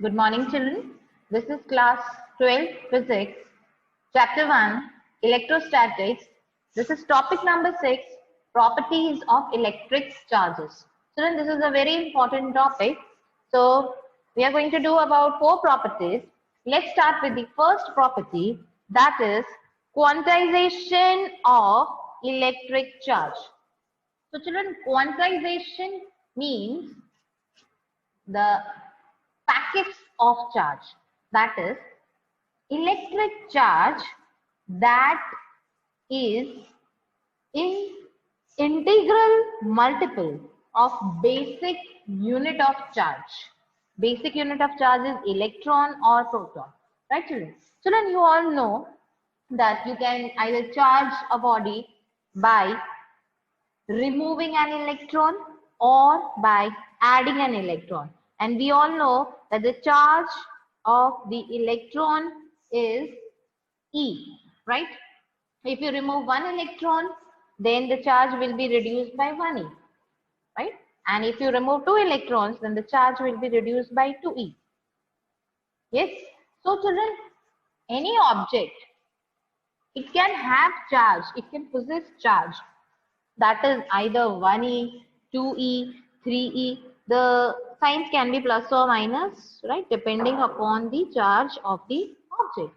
Good morning, children. This is class 12 physics, chapter 1, electrostatics. This is topic number 6, properties of electric charges. Children, this is a very important topic. So, we are going to do about 4 properties. Let's start with the first property, that is quantization of electric charge. So, children, quantization means the packets of charge, that is electric charge that is in integral multiple of basic unit of charge. Basic unit of charge is electron or proton, right children? Children, you all know that you can either charge a body by removing an electron or by adding an electron. And we all know that the charge of the electron is E, right? If you remove one electron, then the charge will be reduced by 1E, right? And if you remove two electrons, then the charge will be reduced by 2E. Yes? So children, any object, it can have charge, it can possess charge. That is either 1E, 2E, 3E. The signs can be plus or minus, right? Depending upon the charge of the object.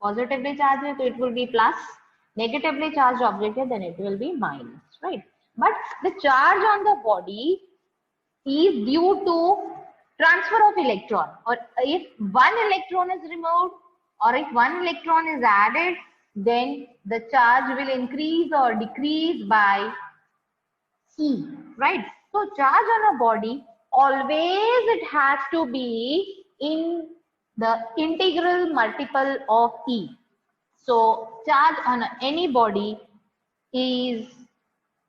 Positively charged, it will be plus. Negatively charged object, then it will be minus, right? But the charge on the body is due to transfer of electron. Or if one electron is removed or if one electron is added, then the charge will increase or decrease by E, right? So charge on a body, always it has to be in the integral multiple of E. So charge on any body is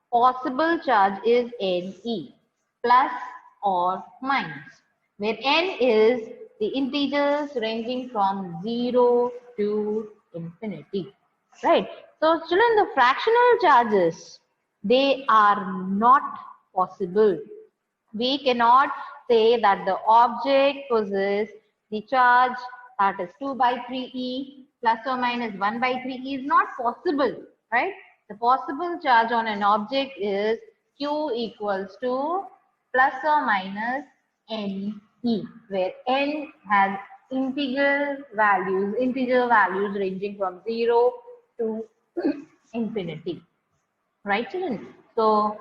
possible charge is Ne, plus or minus, where N is the integers ranging from 0 to infinity, right? So children, the fractional charges, they are not possible. We cannot say that the object possesses the charge that is 2 by 3e plus or minus 1 by 3e is not possible, right? The possible charge on an object is q equals to plus or minus ne, where n has integer values ranging from 0 to infinity, right children? So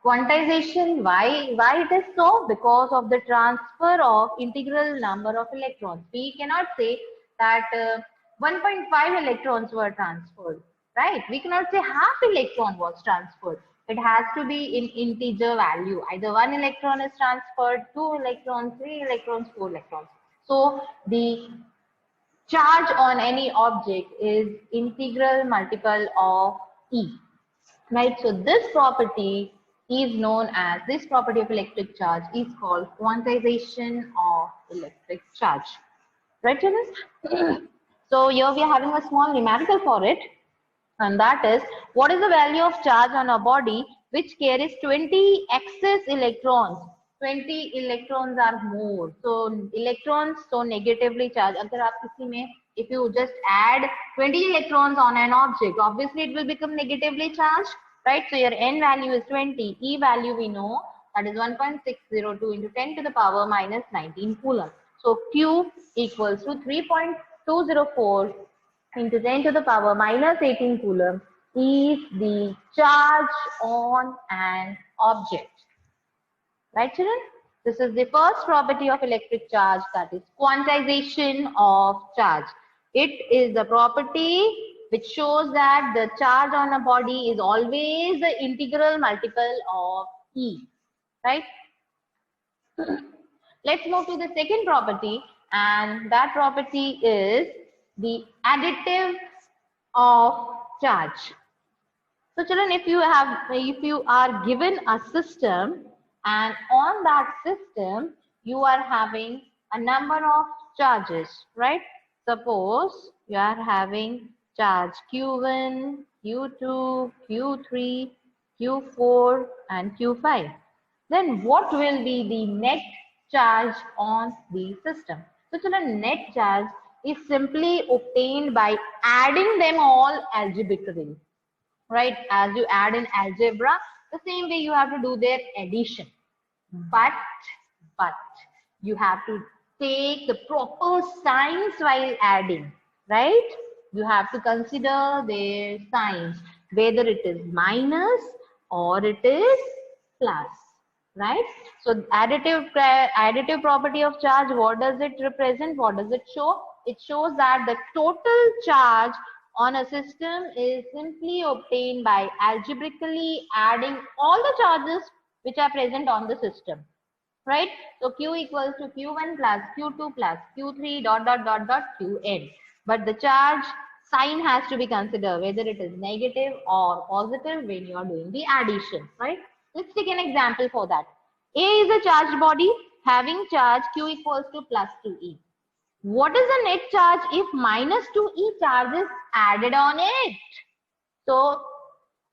quantization, why it is so? Because of the transfer of integral number of electrons. We cannot say that 1.5 electrons were transferred, right? We cannot say half electron was transferred. It has to be in integer value. Either 1 electron is transferred, 2 electrons, 3 electrons, 4 electrons. So the charge on any object is integral multiple of E, right? So this property is known as, this property of electric charge is called quantization of electric charge, right children? So here we are having a small numerical for it, and that is, what is the value of charge on a body which carries 20 excess electrons? 20 electrons are more, so electrons, so negatively charged. Agar aap kisi mein, if you just add 20 electrons on an object, obviously it will become negatively charged, right? So your n value is 20, E value we know, that is 1.602 into 10 to the power minus 19 coulomb. So Q equals to 3.204 into 10 to the power minus 18 coulomb is the charge on an object, right children? This is the first property of electric charge, that is quantization of charge. It is the property which shows that the charge on a body is always the integral multiple of E, right? Let's move to the second property, and that property is the additive of charge. So children, if you are given a system, and on that system you are having a number of charges, right? Suppose you are having charge Q1, Q2, Q3, Q4 and Q5. Then what will be the net charge on the system? So children, net charge is simply obtained by adding them all algebraically, right? As you add in algebra, the same way you have to do their addition. But you have to take the proper signs while adding, right? You have to consider their signs, whether it is minus or it is plus, right? So additive property of charge, what does it represent? What does it show? It shows that the total charge on a system is simply obtained by algebraically adding all the charges which are present on the system, right? So Q equals to Q1 plus Q2 plus Q3 dot dot dot dot Qn. But the charge sign has to be considered, whether it is negative or positive when you are doing the addition, right? Let's take an example for that. A is a charged body having charge Q equals to plus 2E. What is the net charge if minus 2E charge is added on it? So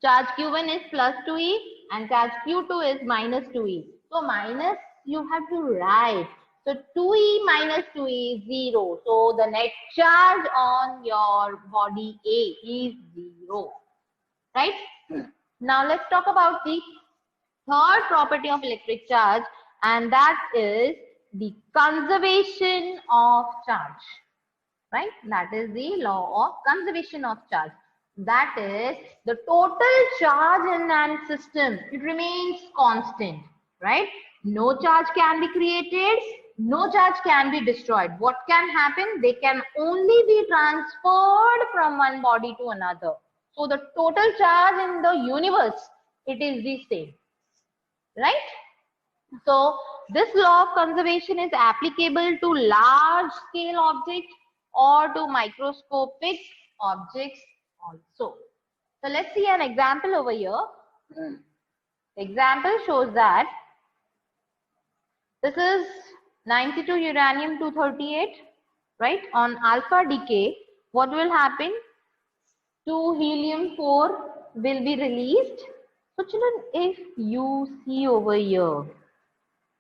charge Q1 is plus 2E and charge Q2 is minus 2E. So minus you have to write. So 2E minus 2E is 0. So the net charge on your body A is 0. Right? Now let's talk about the third property of electric charge, and that is the conservation of charge. Right? That is the law of conservation of charge. That is the total charge in an system, it remains constant, right? No charge can be created, no charge can be destroyed. What can happen? They can only be transferred from one body to another. So the total charge in the universe, it is the same, right? So this law of conservation is applicable to large scale objects or to microscopic objects also. So let's see an example over here. Example shows that this is 92 uranium-238, right? On alpha decay, what will happen? 2 helium-4 will be released. So children, if you see over here,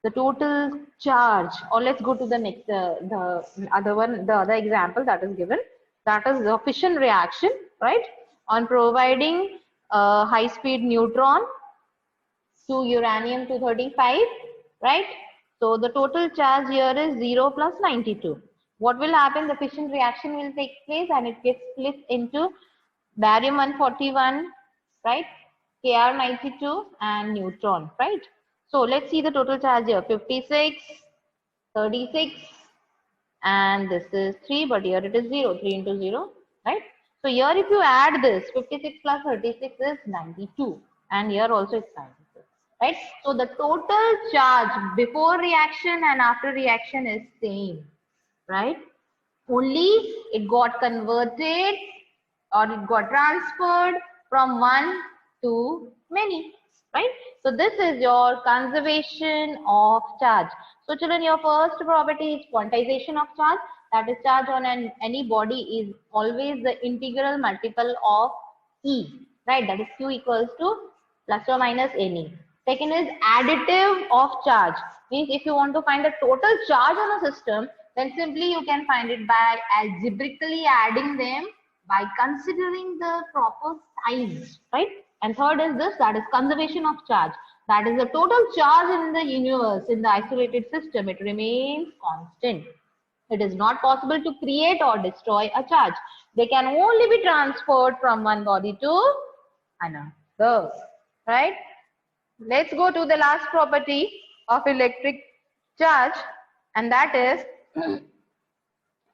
the total charge, or let's go to the next, the other example that is given. That is the fission reaction, right? On providing a high-speed neutron to uranium-235, right? So the total charge here is 0 plus 92. What will happen? The fission reaction will take place and it gets split into barium-141, right? Kr-92 and neutron, right? So let's see the total charge here, 56, 36, and this is 3, but here it is 0, 3 into 0, right? So here if you add this, 56 plus 36 is 92, and here also it's 92, right? So the total charge before reaction and after reaction is same, right? Only it got converted or it got transferred from one to many, right? So this is your conservation of charge. So children, your first property is quantization of charge. That is, charge on any body is always the integral multiple of E, right? That is Q equals to plus or minus NE. Second is additive of charge. Means if you want to find the total charge on a system, then simply you can find it by algebraically adding them by considering the proper signs, right? And third is this, that is conservation of charge. That is the total charge in the universe, in the isolated system, it remains constant. It is not possible to create or destroy a charge. They can only be transferred from one body to another, right? Let's go to the last property of electric charge, and that is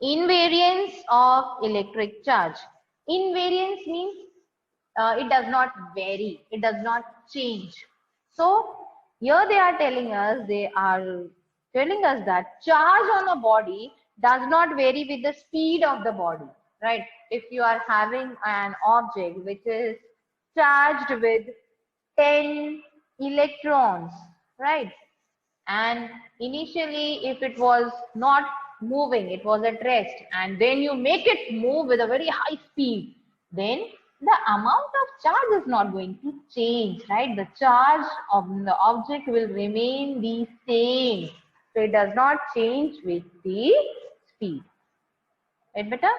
invariance of electric charge. Invariance means it does not vary, it does not change. So here they are telling us, that charge on a body does not vary with the speed of the body, right? If you are having an object which is charged with 10 electrons, right? And initially if it was not moving, it was at rest, and then you make it move with a very high speed, then the amount of charge is not going to change, right? The charge of the object will remain the same. So it does not change with the speed. Right, beta?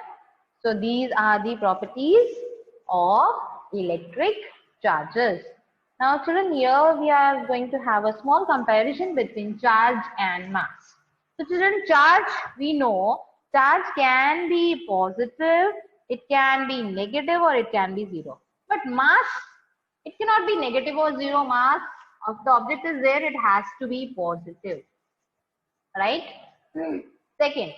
So these are the properties of electric charges. Now children, here we are going to have a small comparison between charge and mass. So children, charge, we know charge can be positive, it can be negative, or it can be zero. But mass, it cannot be negative or zero. Mass of the object is there, it has to be positive. Right? Second,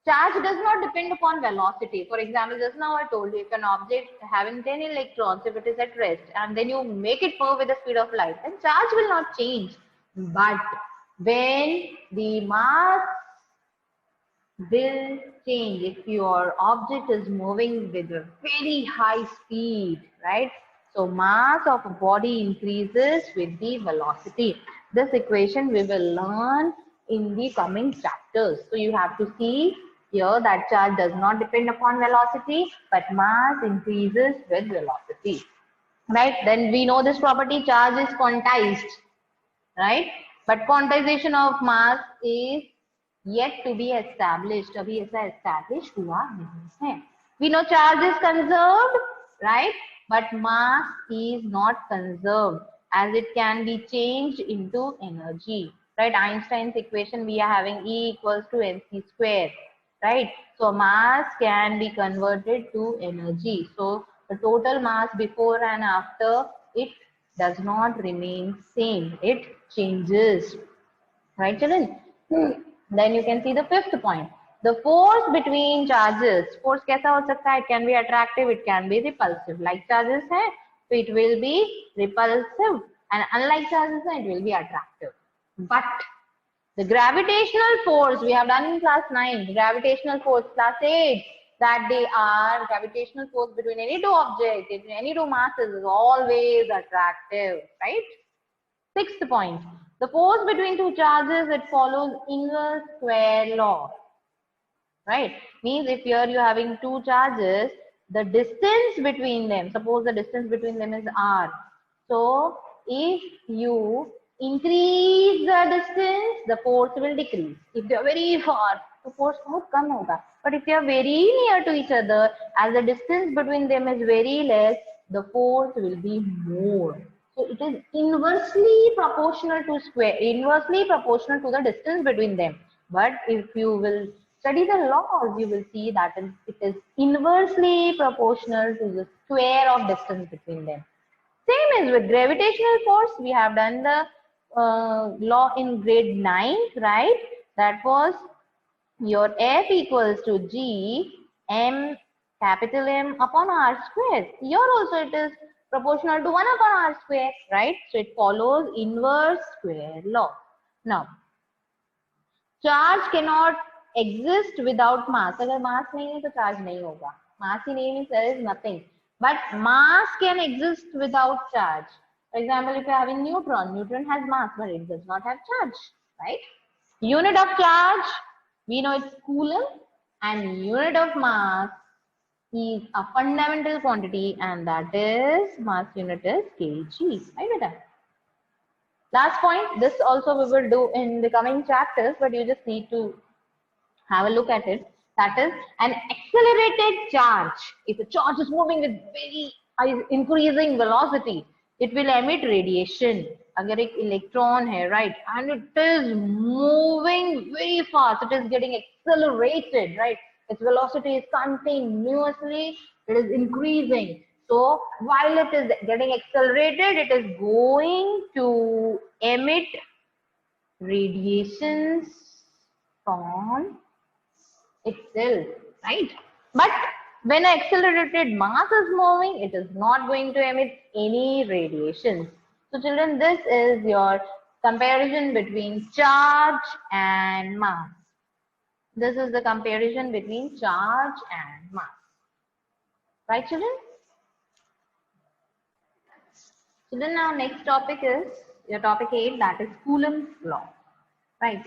charge does not depend upon velocity. For example, just now I told you, if an object having 10 electrons, if it is at rest, and then you make it move with the speed of light, then charge will not change. But when the mass will change, if your object is moving with a very high speed, right? So mass of a body increases with the velocity. This equation we will learn in the coming chapters. So you have to see here that charge does not depend upon velocity, but mass increases with velocity. Right? Then we know this property, charge is quantized, right? But quantization of mass is yet to be established. अभी ऐसा established हुआ नहीं है. We know charge is conserved, right? But mass is not conserved as it can be changed into energy, right? Einstein's equation, we are having E equals to mc square, right? So mass can be converted to energy. So the total mass before and after, it does not remain same. It changes, right children? Then you can see the fifth point. The force between charges. Force कैसा हो सकता है? It can be attractive, it can be repulsive. Like charges है, so it will be repulsive, and unlike charges है, it will be attractive. But the gravitational force we have done in class 9, gravitational force class 8, that they are gravitational force between any two objects, between any two masses is always attractive, right? Sixth point. The force between two charges, it follows inverse square law, right? Means if here you are having two charges, the distance between them, suppose the distance between them is r. So if you increase the distance, the force will decrease. If they are very far, the force बहुत कम होगा. But if they are very near to each other, as the distance between them is very less, the force will be more. So it is inversely proportional to square, inversely proportional to the distance between them. But if you will study the laws, you will see that it is inversely proportional to the square of distance between them. Same as with gravitational force, we have done the law in grade 9, right? That was your F equals to G M capital M upon R square. Here also it is proportional to 1 upon R square, right? So it follows inverse square law. Now, charge cannot exist without mass. अगर mass नहीं है तो charge नहीं होगा. Mass ही नहीं means there is nothing. But mass can exist without charge. For example, if you are having neutron, neutron has mass, but it does not have charge, right? Unit of charge, we know it's coulomb, and unit of mass is a fundamental quantity, and that is mass unit is kg, right beta? Last point, this also we will do in the coming chapters, but you just need to have a look at it. That is an accelerated charge. If a charge is moving with very increasing velocity, it will emit radiation. अगर एक electron है, right, and it is moving very fast, it is getting accelerated, right? Its velocity is continuously, it is increasing. So while it is getting accelerated, it is going to emit radiations from itself, right? But when an accelerated mass is moving, it is not going to emit any radiations. So children, this is your comparison between charge and mass. This is the comparison between charge and mass. Right children? Children, now next topic is your topic 8, that is Coulomb's law. Right?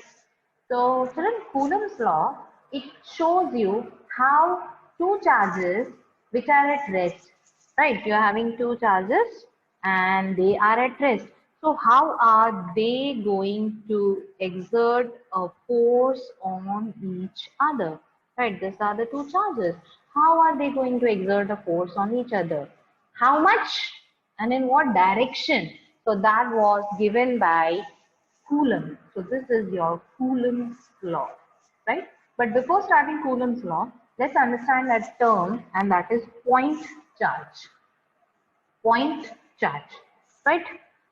So children, Coulomb's law, it shows you how two charges which are at rest, right? You are having two charges and they are at rest. So So how are they going to exert a force on each other? Right, these are the two charges. How are they going to exert a force on each other? How much and in what direction? So that was given by Coulomb. So this is your Coulomb's law, right? But before starting Coulomb's law, let's understand that term, and that is point charge. Point charge, right?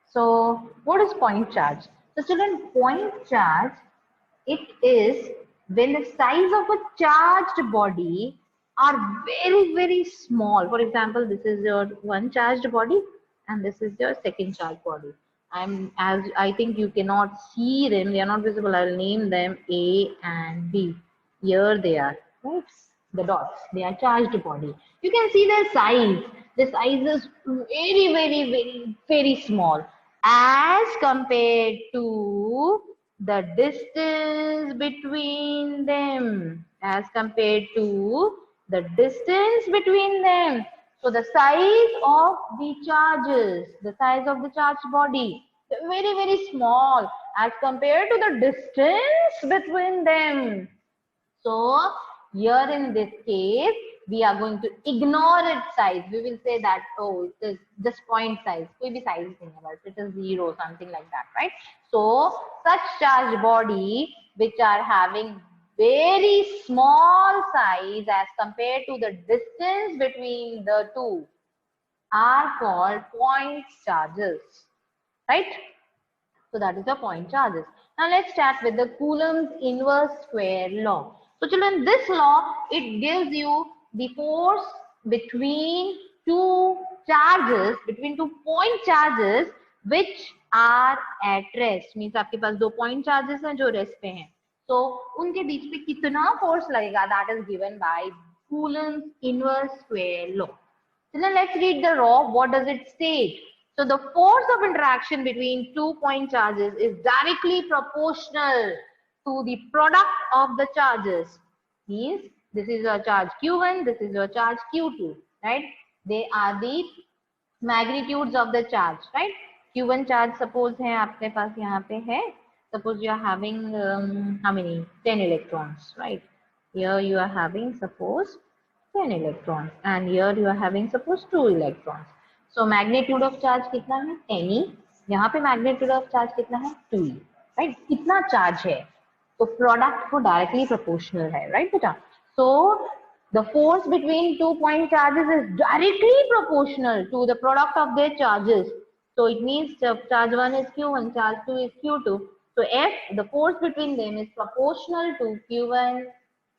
So what is point charge? So children, point charge, it is when the size of a charged body are very small. For example, this is your one charged body and this is your second charged body. As I think you cannot see them, they are not visible. I'll name them A and B. Here they are, right? The dots, they are charged body. You can see their size. The size is very small as compared to the distance between them, as compared to the distance between them. So the size of the charges, the size of the charged body, very small as compared to the distance between them. So here in this case, we are going to ignore its size. We will say that, oh, it is just point size. कोई भी size नहीं है, but it is 0, something like that, right? So such charged body which are having very small size as compared to the distance between the two are called point charges, right? So that is the point charges. Now let's start with the Coulomb's inverse square law. So children, this law, it gives you the force between two charges, between two point charges which are at rest. Means आपके पास दो point charges हैं जो rest पे हैं. So उनके बीच में कितना force लगेगा, that is given by Coulomb's inverse square law. So now let's read the law. What does it state? So the force of interaction between 2 point charges is directly proportional to the product of the charges. Means this is your charge Q1, this is your charge Q2, right? They are the magnitudes of the charge, right? Q1 charge suppose है आपके पास यहाँ पे है. Suppose you are having how many? 10 electrons, right? Here you are having suppose 10 electrons and here you are having suppose 2 electrons. So magnitude of charge कितना है? 10e. यहाँ पे magnitude of charge कितना है? 2e, right? कितना charge है? तो product को directly proportional है, right बेटा? So the force between 2 point charges is directly proportional to the product of their charges. So it means charge 1 is Q1, charge 2 is Q2. So F, the force between them is proportional to Q1,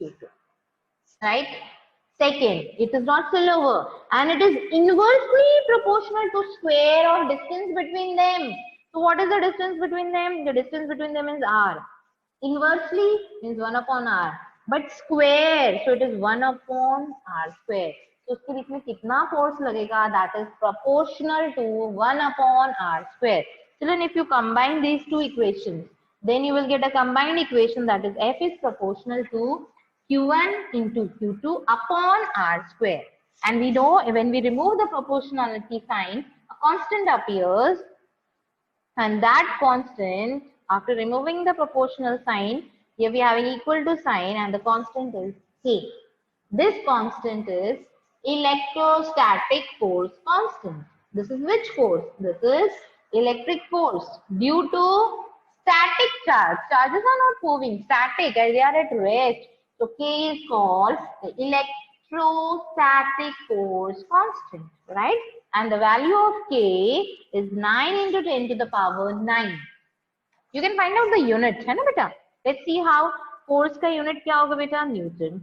Q2, right? Second, it is not spillover and it is inversely proportional to square of distance between them. So what is the distance between them? The distance between them is R. Inversely means 1 upon R. But square, so it is 1 upon R square. So उसके बीच में कितना force लगेगा? That is proportional to 1 upon R square. So then if you combine these two equations, then you will get a combined equation that is F is proportional to Q1 into Q2 upon R square. And we know when we remove the proportionality sign, a constant appears, and that constant, after removing the proportional sign, here we have an equal to sign and the constant is K. This constant is electrostatic force constant. This is which force? This is electric force due to static charge. Charges are not moving, static, as they are at rest. So K is called the electrostatic force constant, right? And the value of K is 9 into 10 to the power 9. You can find out the unit, है ना बेटा? Let's see how force का unit क्या होगा बेटा? Newton.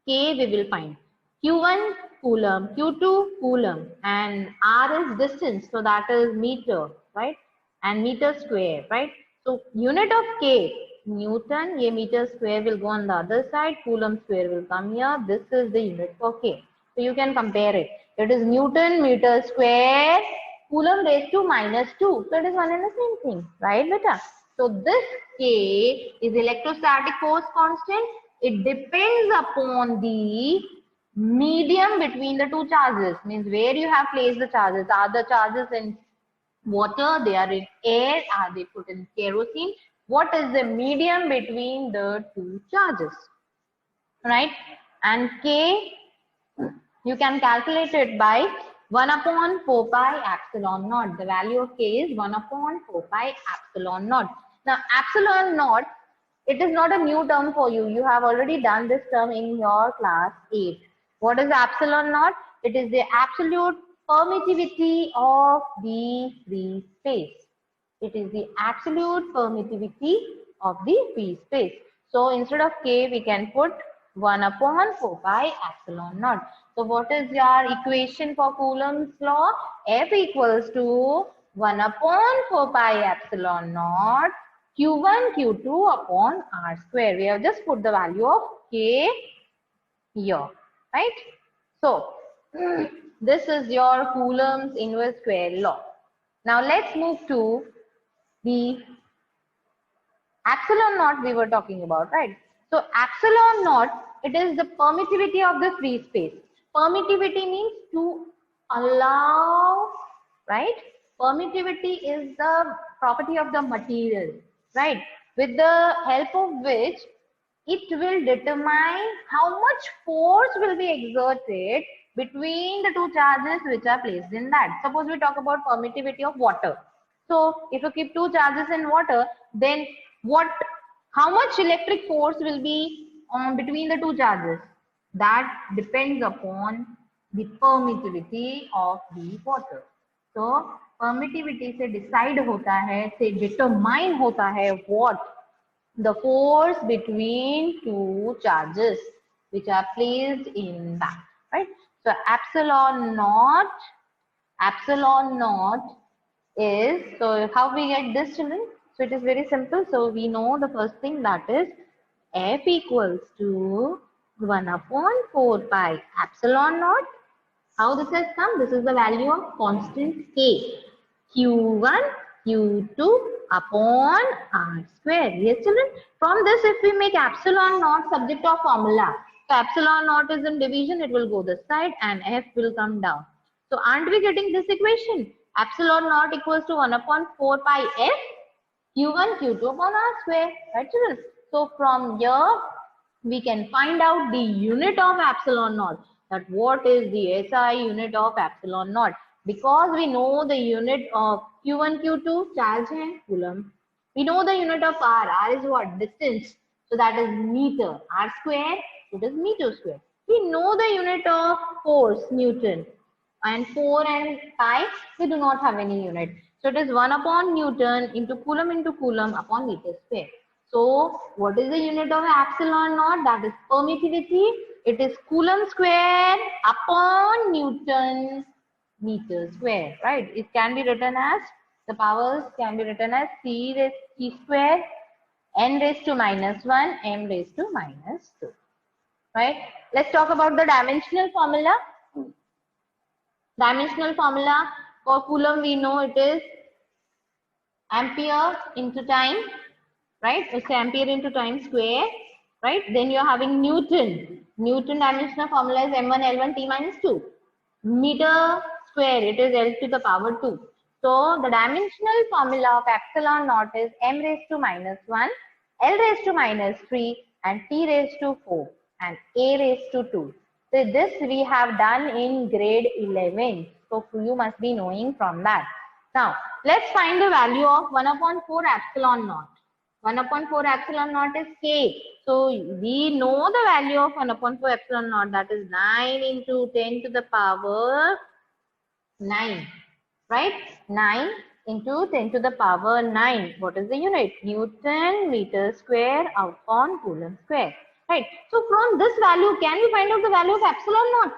K we will find. Q1 coulomb, Q2 coulomb, and R is distance, so that is meter, right? And meter square, right? So unit of K, Newton, ये meter square will go on the other side, coulomb square will come here. This is the unit for K. So you can compare it. It is Newton meter square, coulomb raised to -2. So it is one and the same thing, right beta? So this K is electrostatic force constant. It depends upon the medium between the two charges. Means where you have placed the charges. Are the charges in water, they are in air, are they put in kerosene? What is the medium between the two charges, right? And K, you can calculate it by 1 upon 4 pi epsilon naught. The value of K is 1 upon 4 pi epsilon naught. Now, epsilon naught, it is not a new term for you. You have already done this term in your class 8. What is epsilon naught? It is the absolute permittivity of the free space. It is the absolute permittivity of the free space. So instead of K, we can put 1 upon 4 pi epsilon naught. So what is your equation for Coulomb's law? F equals to 1 upon 4 pi epsilon naught Q1 Q2 upon R square. We have just put the value of K here, right? So this is your Coulomb's inverse square law. Now let's move to the epsilon naught we were talking about, right? So epsilon naught, it is the permittivity of the free space. Permittivity means to allow, right? Permittivity is the property of the material, right? With the help of which it will determine how much force will be exerted between the two charges which are placed in that. Suppose we talk about permittivity of water. So if you keep two charges in water, then how much electric force will be between the two charges? That depends upon the permittivity of the water. So permittivity से decide होता है, से determine होता है what? The force between two charges which are placed in that, right? So epsilon naught is, so how we get this, children? So it is very simple. So we know the first thing, that is F equals to 1 upon 4 pi epsilon naught. How this has come? This is the value of constant K. Q1, Q2 upon R square. Yes, children? From this, if we make epsilon naught subject of formula, so epsilon naught is in division, it will go this side and F will come down. So aren't we getting this equation? Epsilon naught equals to 1 upon 4 pi F Q1 Q2 upon R square, right, children? So from here, we can find out the unit of epsilon naught. That what is the SI unit of epsilon naught? Because we know the unit of Q1 Q2 charge hai coulomb. We know the unit of R. R is what? Distance. So that is meter. R square, it is meter square. We know the unit of force, Newton. And 4 and pi, we do not have any unit. So it is 1 upon Newton into Coulomb upon meter square. So what is the unit of epsilon naught? That is permittivity. It is Coulomb square upon Newton meter square, right? It can be written as, the powers can be written as C square, n raised to minus 1, m raised to minus 2, right? Let's talk about the dimensional formula. Dimensional formula for Coulomb, we know it is ampere into time, right? It's ampere into time square, right? Then you're having Newton. Newton dimensional formula is m1 L1 T minus 2. Meter square, it is L to the power 2. So the dimensional formula of epsilon naught is m raised to minus 1, L raised to minus 3, and T raised to 4, and A raised to 2. So this we have done in grade 11. So you must be knowing from that. Now, let's find the value of 1 upon 4 epsilon naught. 1 upon 4 epsilon naught is K. So we know the value of 1 upon 4 epsilon naught, that is 9 into 10 to the power 9. Right? 9 into 10 to the power 9. What is the unit? Newton meter square upon Coulomb square. Right? So from this value, can we find out the value of epsilon naught?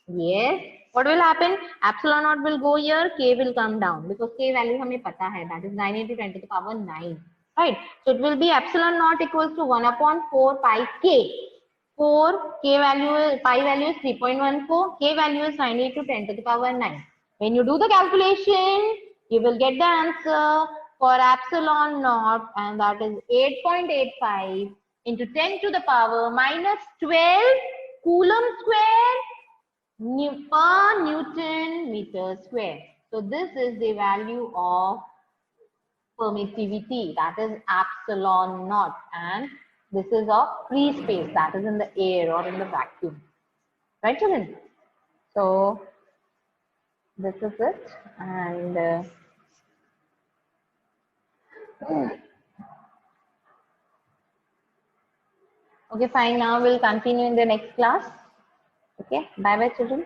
Yes. What will happen? Epsilon naught will go here, K will come down because K value हमें पता है, that is 9 into 10 to the power 9. Right? So it will be epsilon naught equals to 1 upon 4 pi K. 4 K value, pi value is 3.14, K value is 9 into 10 to the power 9. When you do the calculation, you will get the answer for epsilon naught, and that is 8.85 into 10 to the power minus 12 Coulomb square per Newton meter square. So this is the value of permittivity, that is epsilon naught, and this is of free space, that is in the air or in the vacuum. Right, children? So this is it, and okay, fine. Now we'll continue in the next class. Okay, bye bye, children.